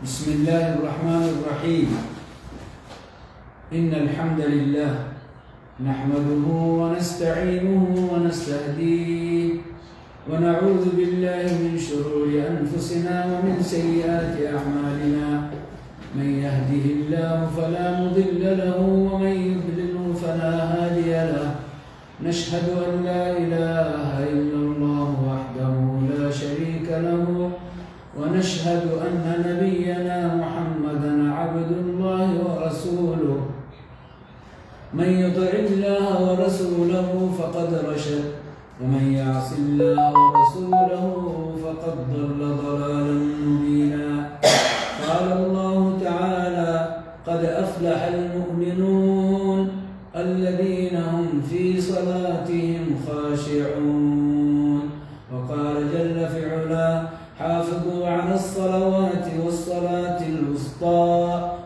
بسم الله الرحمن الرحيم. إن الحمد لله نحمده ونستعينه ونستهديه ونعوذ بالله من شرور أنفسنا ومن سيئات أعمالنا. من يهده الله فلا مضل له ومن يضلله فلا هادي له. نشهد أن لا إله إلا الله وحده لا شريك له ونشهد أن نبينا محمدا عبد الله ورسوله. من يطع الله ورسوله فقد رشد ومن يعص الله ورسوله فقد ضل ضلالا مبينا. قال الله تعالى: قد أفلح المؤمنون الذين هم في صلاتهم خاشعون. وقال جل في علاه: حافظوا على الصلوات والصلاة الوسطى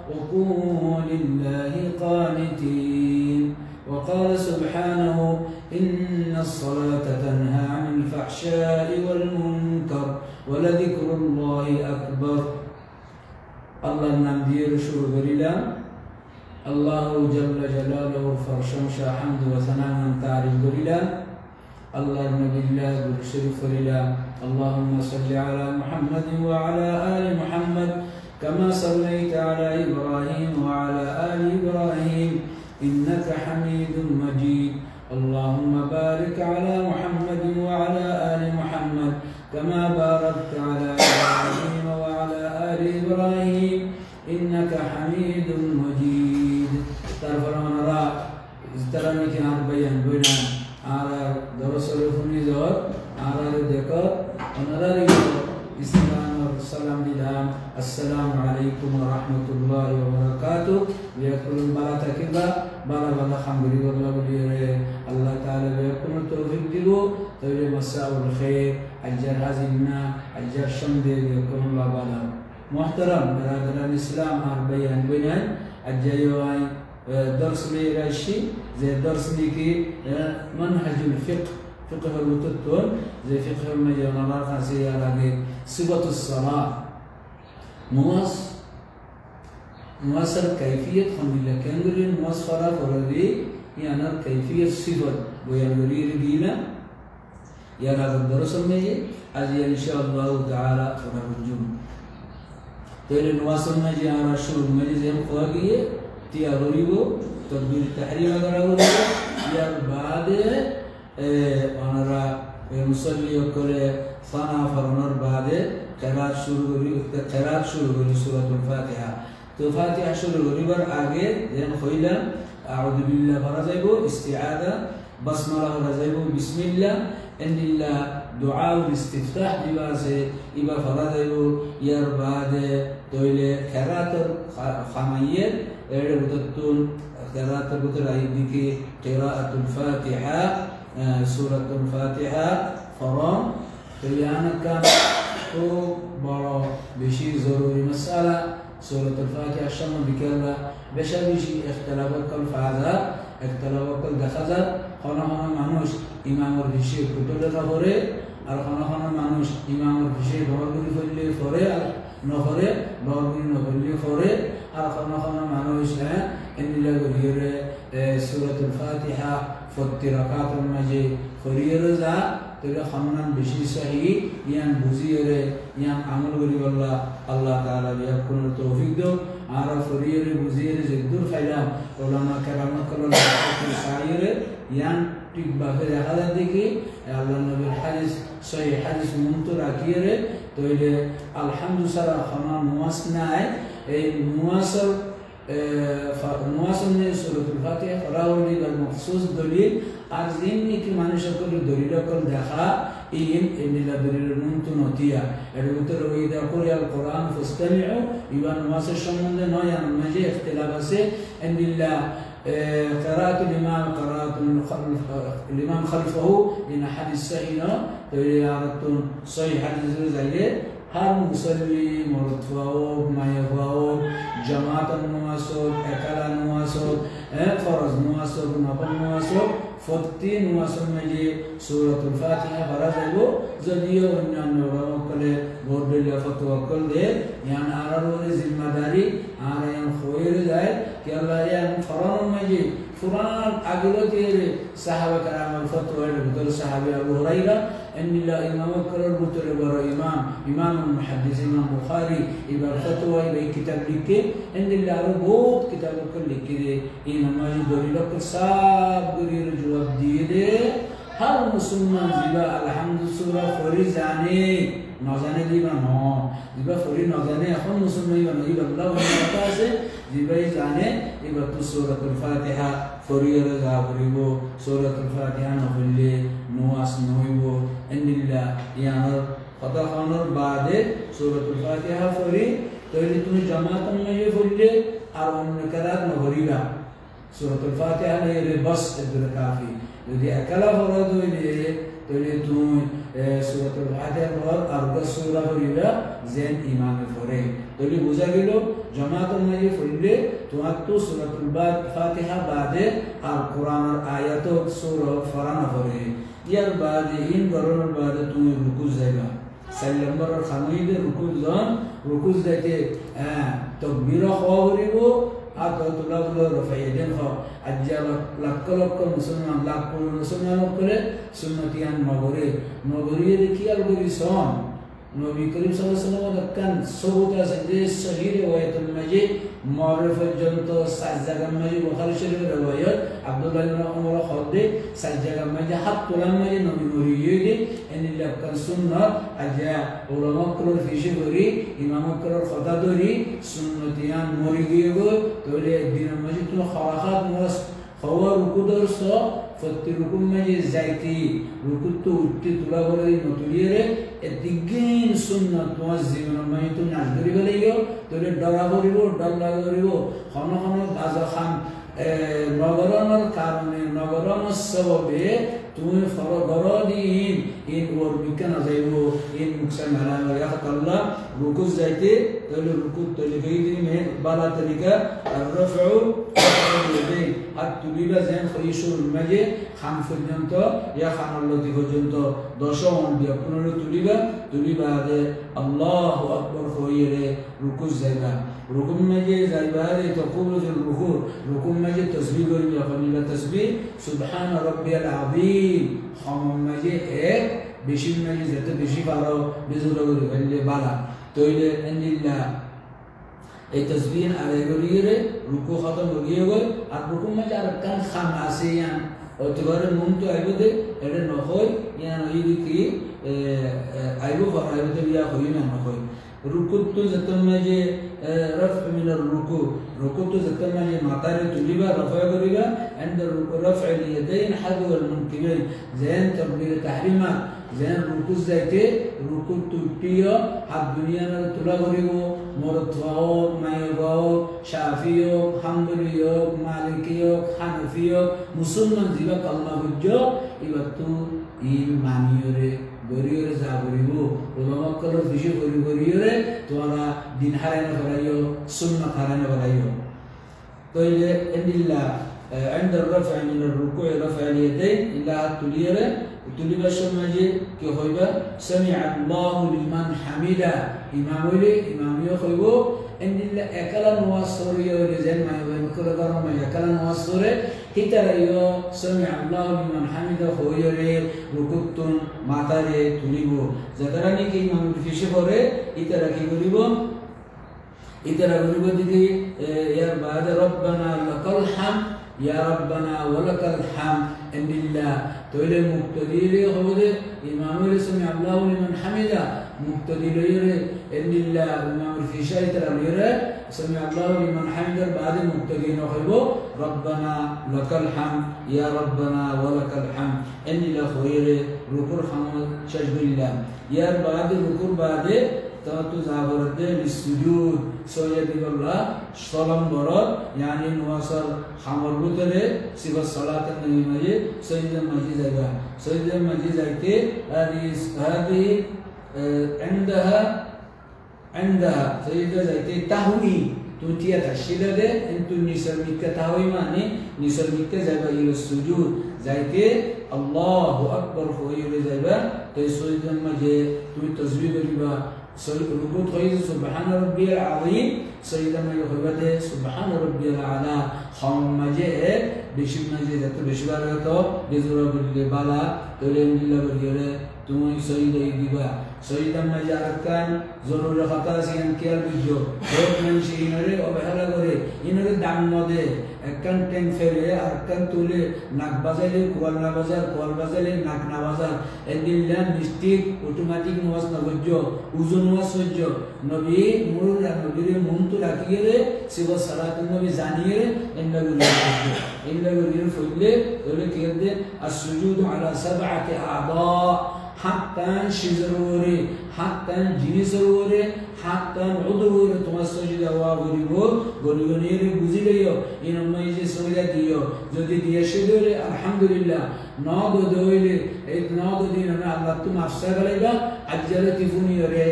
وقوموا لله قانتين. وقال سبحانه: إن الصلاة تنهى عن الفحشاء والمنكر ولذكر الله أكبر. الله نمدير شو غريلا الله جل جلاله فرشمشا حمد وثناء من تعرف غريلا الله النبي الله بالشريف غريلا. اللهم صل على محمد وعلى آل محمد كما صليت على إبراهيم وعلى آل إبراهيم إنك حميد مجيد. اللهم بارك على محمد وعلى آل محمد كما باركت على إبراهيم وعلى آل إبراهيم إنك حميد مجيد. ترفعون را استرانك أربعين بينا على درس الفنيزور على الذكر ونرى إسلام والسلام لله. السلام عليكم ورحمة الله وبركاته. يقول بارك كذا بارك الله خمري والله بليه الله تعالى يقول توفيق دلو تولي مساء الخير أجر هزيمنا أجر شمدي يقول الله بلا محترم برادر الإسلام أربعين بينان أجيوان درس ليراشي زي درس ليكي منهج الفقه فقه الوتتون زي فقه المجال الله خاصية لكن صفة الصلاة مواصل كيفية خميلة كنغرين مواصفة فردي يعني كيفية صفة وينغري رجينا يلا الدرس المجي أجي إن شاء الله تعالى فرجون تيل نواصل مجي على شو مجي زي مقاقية تياروريبو تدبير التحريم أقرأه يا بعد أنا المصلي يقول صنع فرنر بعد قراءة شروع سورة الفاتحة. تو فاتحة شروع بر آگے جن خویلا أعوذ بالله فرزيبو استعاذة بسملة فرزيبو بسم الله إن الله دعاء الاستفتاح دباسه إبا فرزيبو ير بعد تويله قراءة خمية بدتون قراءة بتر أيديكي قراءة الفاتحة سورة الفاتحة فرام تليانا كان تو بارا بشي ضروري مسألة سورة الفاتحة شمل بكلا بشي اختلافات كل فعذا اختلافات كل دخزر خانا مانوش إمام الرشي كتول رفوري خانا مانوش إمام الرشي بارغوري فلي فوري نفوري بارغوري نفلي فوري خانا مانوش إن الله غير سورة الفاتحة فتركات المجي خريرزا تقول خمنا بشي صحيح يان بزيره يان عمل ولي والله الله تعالى بيكون التوفيق دو عرف خريره بزيره زدور خيام علماء كرام كلهم سائر يان تبى في هذا ديكي الله النبي الحديث صحيح حديث منطور أكيره تقول الحمد لله خمنا مواسنا مواصل نواصل سورة الفاتحة فراولي المخصوص دليل أرزيني كي ما نشكل دليل كل دخا إن لا دليل نمتنوتيا الوتر وإذا قرئ القرآن فاستمعوا يبان نواصل شمون ده نويا نمجي اختلاف سه إن الله قراءة الإمام خلفه إن حديث صحيح تقول عرفتون صحيح حديث زيه هر مسلم مرتفعو ما يفعو جماعة نواسو أكل نواسو فرض نواسو نفل نواسو ফতি নওয়াজের মাঝে সূরাতুল ফাতিহা পড়া যাইবো যদিও অন্যান্য ওলামায়ে বোর্ডের ফতোয়া করলে ইয়ান আরারোরে জিম্মাদারি আর ইয়ান খয়ের যায় কি আল্লাহ ইয়ান ফরানোর মাঝে ফুরান আগলতে সাহাবা কারামের ফতোয়ার ভিতর সাহাবী আবু হুরায়রা আন্নিল্লা ইমাম করর ভিতরে বড় ইমাম মুহাদ্দিস ইমাম বুখারী এবার ফতোয়া এই কিতাব লিখে আন্নিল্লা আরো বহুত কিতাব লিখে দে এই নামাজ দলিল সব গুরির জবাব দিয়ে দে হর মুসলমান জিবা আলহামদুলিল্লাহ ফরি জানে না জানে দিবা ন জিবা ফরি না জানে এখন মুসলমান ইবা আল্লাহ কথা আছে জিবাই জানে এবার তো সূরাতুল ফাতিহা ফরিয়ের যা করিব সূরাতুল ফাতিহা নহলে নওয়াজ নইব আন্নিল্লাহ ইয়ার কথা খানোর বাদে সূরাতুল ফাতিহা ফরি তাহলে তুমি জামাতের মাঝে পড়লে আর অন্য কারাত নহরিবা সূরাতুল ফাতিহা নিয়ে বাস এর কাফি যদি একলা ফরজ হইলে তাহলে তুমি সূরাতুল ফাতিহা পড় আর সূরা পড়িবা যেন ইমামে পড়ে তাহলে বোঝা গেল জামাতের মাঝে পড়লে তোমার তো সূরাতুল ফাতিহা বাদে আর কোরআনের আয়াত সূরা পড়ানো পড়ে ইয়ার বাদে ইন গরনের বাদে তুমি রুকু যাইবা 4 নম্বরের খামিদে রুকু যাইতে তাকবীর হওয়া হইব atau tulah rafaidan kho ajjal lakkol musulman okkole sunnatiyan magori dikial gori son Nabi Karim sallallahu alaihi wasallam kan sobuta sajde sahih riwayatul majid ma'ruf janto sajjaga majid bukhari sharif riwayat Abdullah bin Umar khawde sajjaga majid hatulan majid Nabi muriyide enni lakkan sunnah aja ulama kulur fishi gori imam kulur khadadori sunnatiyan muriyego tole din majid tu khawakhat mus khawar rukudur so fatti rukum majid zaiti rukuttu utti tula gori notulire এদিগিন সুন্নাত মুয়াজ্জিন মাইতু নাজরি বলিও তোরে ডরা করিব ডল্লা করিব খন বাজা খান নগরণের কারণে নগরণের সববে তুমি ফরগরদিন ইন ওর বিজ্ঞান যাইব ইন মুকসান হালাল ইয়াকাল্লাহ রুকু যাইতে তাহলে রুকু তরিকাই দিন মে বালা তরিকা আর রফউ ইয়াদাইন আর তুলিবা যেন খইসুল মাঝে খান পর্যন্ত ইয়া খানার লতি পর্যন্ত 10 দিয়া 15 তুলিবা দে আল্লাহু আকবার কইরে রুকু যাইবা রুকু মাঝে যাইবা রে তাকুলু ফিল রুকু মাঝে তাসবিহ করিবা ফানিলা তাসবিহ সুবহান রাব্বিয়াল আযীম খাম মাঝে এক বেশি মাঝে যত বেশি পারো বেজুরা করি বললে বালা তইলে আল্লাহ এই তাসবিহ আরে করিরে রুকু খতম হয়ে গেল আর রুকু মাঝে আর কান খাম আছে ইয়ান অতবারে মন তো আইবদে এটা নহয় ইয়ান হইবি কি আইবো ফারাইবদে ইয়া হই না নহয় রুকুতু যতন মাঝে রফ মিনার রুকুতু যতন মাঝে মাথারে তুলিবা রফা করিবা عند رفع اليدين حذو المنكبين زين تكبير تحريما زين রুকু যাইতে রুকুতু টিয়া হাত দুনিয়ার তুলা করিব মুরতওয়াও মাইবাও শাফিও হাম্বলিও মালিকিও হানাফিও মুসলমান জিবা আল্লাহ হুজ্জো ইবাতু ইল মানিয়রে গরিয়রে যা করিব ওলামা কলর বিশে গরিয়রে তোরা দিন হারানো করাইও সুন্নাত হারানো করাইও তাইলে ইল্লা عند الرفع من الركوع رفع اليدين إلا تليره تليبا شماجي كي خويبا سمع الله لمن حمده إمامي خويبو إن الله أكلا نواصرية ولزين ما يبين كل قرم أكلا نواصرية كتريو سمع الله لمن حمده خويره ركوتون ماتاري تليبو زكراني كي إمام في شفره إترا كي قريبو دي يا بعد ربنا لك الحمد يا ربنا ولك الحمد ان الله تولي مقتدير خود امام سمع الله لمن حمده مقتدير ان الله امام في شيء ترى سمع الله لمن حمده بعد مقتدين خيبو ربنا لك الحمد يا ربنا ولك الحمد ان الله خير ركوع حمد شجب الله يا بعد ركوع بعد تاتو زابرده للسجود سجد الله سلام برد يعني نواصل خمر بتره سوى الصلاة النبي مجيد سجد المجيد زيبا سجد المجيد زيته هذه عندها سجد زيته تهوي تنتيا تشيله ده انتو نسل مكة تهوي ماني نسل مكة زيبا إلى السجود যাইতে আল্লাহু আকবার হইলে যাইবা তো সজদার মাঝে তুমি তাসবিহ করিবা রুকুত হইছে সুবহান রাব্বিয়াল আযীম সজদার মাঝে হইবাতে সুবহান রাব্বিয়াল আলা খাম মাঝে বেশি মাঝে যত বেশি বার হতো বেজুরা বললে বালা তোলে নিল্লা বলিয়ে তুমি সজদা দিবা সজদার মাঝে আরকান জরুরি খাতা সিন কিয়াল বিজো এক মানুষ ইনরে অবহেলা করে ইনরে দাম নদে একখান টেন ফেলে আরকান তুলে নাক বাজাইলে কোয়াল না বাজার কোয়াল বাজাইলে নাক না বাজার এদিল্লা মিস্টিক অটোমেটিক নওয়াজ না গজ্জ উজু নওয়াজ সহ্য নবী মুরুরা নবীরে মনতু রাখিয়ে সিবা সালাতুন নবী জানিয়ে ইন্না গুলি ফইলে ওলে কিয়দে আসজুদু আলা সাবআতি আ'দা হাত্তান শিজরুরে হাত্তান জিনিসরুরে হাত্তান উদুরে তোমার সজদা ওয়া গরিবনির বুঝি লইও ইনমাই যে সজদা দিও যদি দিয়ে শিজরে আলহামদুলিল্লাহ নদ দইলে এই নদ দিন না আল্লাহ তুমি আফসা গলাইবা আজ্জালাতি ফুনিরে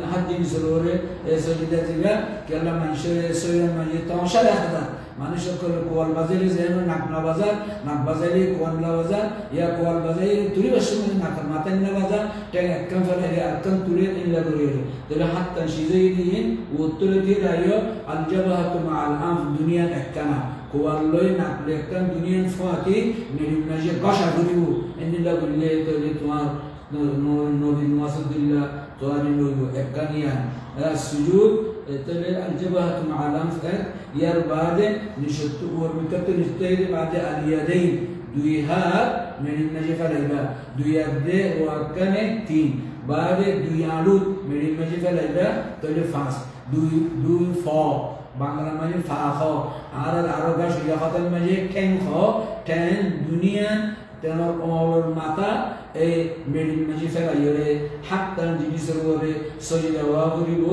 হাদ্দিন সরুরে এই সজদা দিবা কি আল্লাহ মানুষের সজদা মানে তামাশা রাখা মানুষ করে কোয়াল বাজাইলে যেন নাক না বাজার নাক বাজাইলে কোয়াল না বাজার ইয়া কোয়াল বাজাইলে তুলি বসে মানে নাক মাথায় না বাজার ট্যাং একদম ফেলে একদম তুলে ইল্লা করে তাহলে হাত সিজাই দিন উত্তরে দিয়ে রাইও আলজাবাহাতু মাআল আম দুনিয়া একখানা কোয়াল লই নাক একদম দুনিয়ান ফাতি মেরি নাজে কষা করিব ইল্লা বললে তাহলে তোমার নবী মাসুদুল্লাহ তোয়ারি লইব একখানিয়া সুজুদ তাহলে আলজাবাহাতু মাআল আম ইয়ার বাদে নিশতু ওর মিকত নিস্তাইরে বাদে আলিয়াদাইন দুই হাত মেরিন নাজে ফেলাইবা দুই হাত দে ওয়াকানে তিন বাদে দুই আলুত মেরিন নাজে ফেলাইবা তাহলে ফাঁস দুই ফ বাংলা মানে ফা খ আর আরো গাছ ইয়া খাতার মাঝে ঠ্যাং খ ঠ্যাং দুনিয়া তেনার অমর মাথা এই মেরিন মাঝে ফেলাইরে হাত্তান জিনিসের ওরে সজদা ওয়া করিব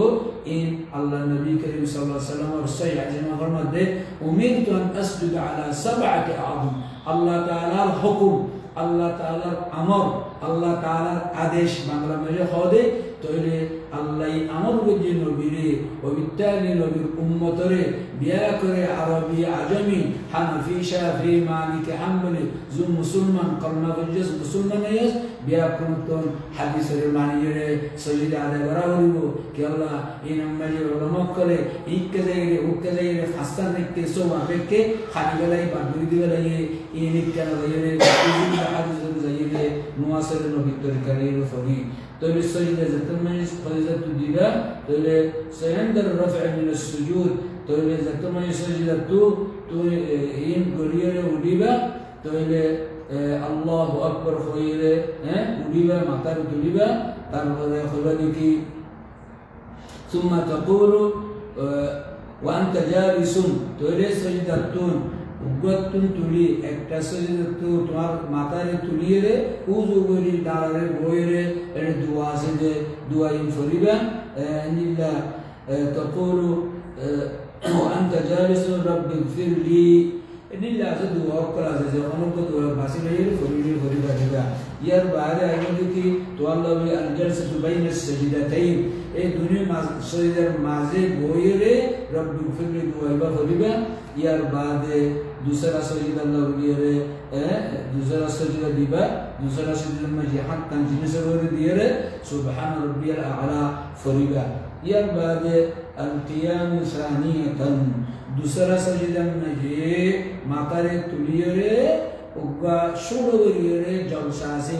ইন আল্লাহ নবী করিম সাল্লাল্লাহু আলাইহি ওয়াসাল্লাম সহিহ হাদিসের মধ্যে উমিরতু আন আসজুদ আলা সাবআতি আযম আল্লাহ তাআলার হুকুম আল্লাহ তাআলার আমর আল্লাহ তাআলার আদেশ বাংলা মাঝে হদে তইলে আল্লাহ আমর বুঝি নবীরে ওবিতালি নবীর উম্মতরে বিয়া করে আরবি আজমি হানাফি শাফি মালিক হাম্বলি জু মুসলমান কলমা বুঝিস মুসলমান ইয়াস বিয়া কোনতন হাদিসের মানিয়ে সজিদা আদায় করা হইব কি আল্লাহ এই নামাজে রমক করে ইককে যাইরে ফাস্তান দেখতে সো আপেকে খালি গলাই বাদুই দিবেলাই এই নিকানা যাইরে হাদিসের যাইরে মুআসির নবী তরিকারের ফরি তবে সজদা যতমানে সজদা দিবা তবে সয়ন্দর রফع من السجود তবে যতমানে সজদা তো ইন গরিয়ে উঠিবা তবে আল্লাহু আকবার হইলে উঠিবা মাথার তুলিবা তারপরে হলো কি ثم تقول وانت جالس তবে সজদা তুন উগতুন তুলি একটা সজদা তো তোমার মাথারে তুলিয়ে উযু করি দাঁড়ারে বইরে এর দোয়া আছে যে দোয়া ইন ফরিবা নিল্লা تقول وانت جالس رب اغفر لي নিল্লা আছে দোয়া করা আছে যখন তো দোয়া বাসিলে ফরিবা দিবা ইয়ার বাইরে আইলে কি তো আল্লাহ বলে আল জালসাতু বাইনাস সাজদাতাইন এই দুনিয়া সজদার মাঝে বইরে রব ইগফির লি দোয়া ফরিবা ইয়ার বাদে दूसरा सजदा अल्लाह दिए दूसरा सजदा दिबा दूसरा सजदा में हाथ कान जिनिस रे दिए सुबहान रब्बियल आला फरिबा यार बाद अल क़ियाम सानियतन दूसरा सजदा में जे मातारे तुलिए रे उगा शुरू रे जलसा से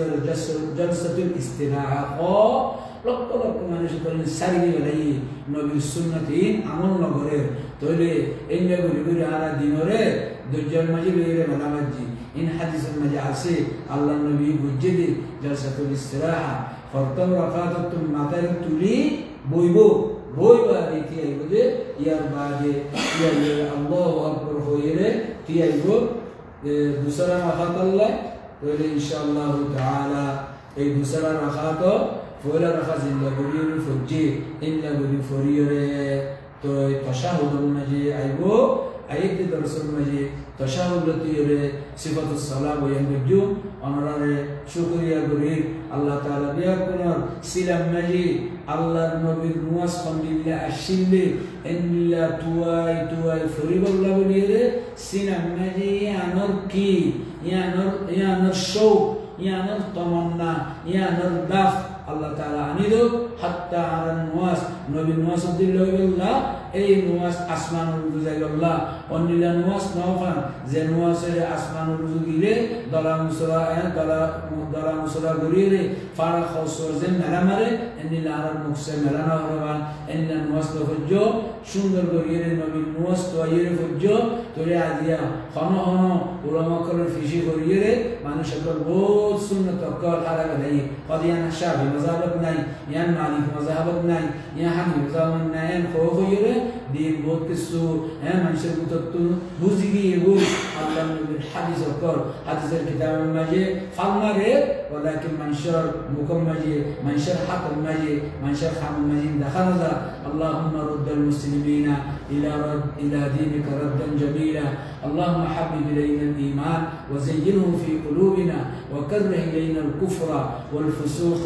जलसतुल इस्तिराहा লক্ষ লক্ষ মানুষ করেন সারিয়ে বেলাই নবীর সুন্নতিন আমল নগরে তইলে এই নবীর গুরি আরা দিনরে দুজন মাঝে লইরে মালামাজি ইন হাদিসের মাঝে আছে আল্লাহ নবী বুঝিয়ে জলসাতুল ইস্তিরাহা ফরতম রাকাতুম মাতার তুলি বইবা রীতি আইব যে ইয়ার বাদে ইয়া আল্লাহু আকবার হইরে তি আইব দুসরা রাকাত আল্লাহ তইলে ইনশাআল্লাহ তাআলা এই দুসরা রাকাত فولا رخص إلا برير فجي إلا برير فرير تو تشهد المجي أيبو أيد درس المجي تشهد لطير صفة الصلاة وينبجو أمرار شكريا برير الله تعالى بيكونا سلام مجي الله نبي نواس خمد الله أشل إلا تواي فريب الله برير سلام مجي أنر كي يانر الشوق يانر التمنى يانر الدف الله تعالى عنيدو حتى على النواس نبي النواس عبد الله أي نواس أسمان الرزق الله ونلا نواس نوفا زي نواس أسمان الرزق إليه دلا مسرا غريري فارق خصوص زي ملامره إن العرب مكسر ملانا هربان إن النواس تفجو شندر غريري نبي النواس تويري فجو تولي عادية خانو خانو ولما كلن فيشي غريري ما نشكر بود سنة تقال حركة ليه قد يانا شعبي مذهبت ناي يان مالك مذهبت ناي يان حني مذهبت ناي خوف غيره دين بود كسو منشر بتطل بوزيجي يقول الله بالحديث القر حديث الكتاب المجيد فالمره ولكن منشر مكمجي منشر حق المجيد منشر حق المجيد دخل اللهم رد المسلمين إلى دينك ردا جميلا اللهم حبب إلينا الإيمان وزينه في قلوبنا وكره إلينا الكفر والفسوق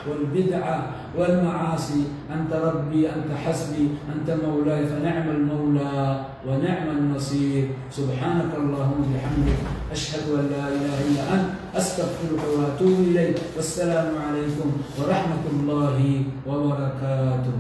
والبدعة والمعاصي أنت ربي أنت حسبي أنت مولاي فنعم المولى ونعم النصير سبحانك اللهم وبحمدك أشهد أن لا إله إلا أنت أستغفرك وأتوب إليك والسلام عليكم ورحمة الله وبركاته.